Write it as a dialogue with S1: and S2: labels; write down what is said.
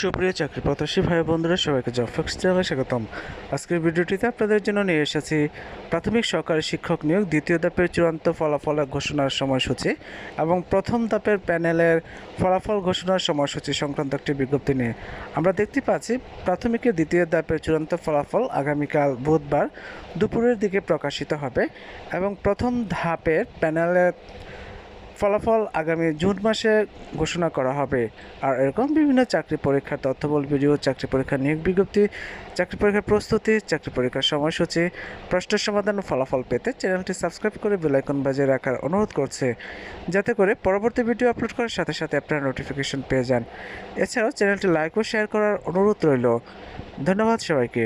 S1: সুপ্রিয় চাকরি প্রত্যাশী ভাই বন্ধুরা, সবাইকে জব ফ্যাক্টস চ্যানেলে স্বাগতম। আজকের ভিডিওটিতে আপনাদের জন্য নিয়ে এসেছি প্রাথমিক সহকারী শিক্ষক নিয়োগ দ্বিতীয় ধাপের চূড়ান্ত ফলাফল ঘোষণার সময়সূচি এবং প্রথম ধাপের প্যানেলের ফলাফল ঘোষণার সময়সূচি সংক্রান্ত একটি বিজ্ঞপ্তি নিয়ে। আমরা দেখতে পাচ্ছি প্রাথমিকের দ্বিতীয় ধাপের চূড়ান্ত ফলাফল আগামীকাল বুধবার দুপুরের দিকে প্রকাশিত হবে এবং প্রথম ধাপের প্যানেলের ফলাফল আগামী জুন মাসে ঘোষণা করা হবে। আর এরকম বিভিন্ন চাকরি পরীক্ষার তথ্যবল ভিডিও, চাকরি পরীক্ষার নিয়োগ বিজ্ঞপ্তি, চাকরি পরীক্ষার প্রস্তুতি, চাকরি পরীক্ষার সময়সূচি, প্রশ্নের সমাধান ও ফলাফল পেতে চ্যানেলটি সাবস্ক্রাইব করে বেল আইকন বাজিয়ে রাখার অনুরোধ করছে, যাতে করে পরবর্তী ভিডিও আপলোড করার সাথে সাথে আপনারা নোটিফিকেশন পেয়ে যান। এছাড়াও চ্যানেলটি লাইক ও শেয়ার করার অনুরোধ রইল। ধন্যবাদ সবাইকে।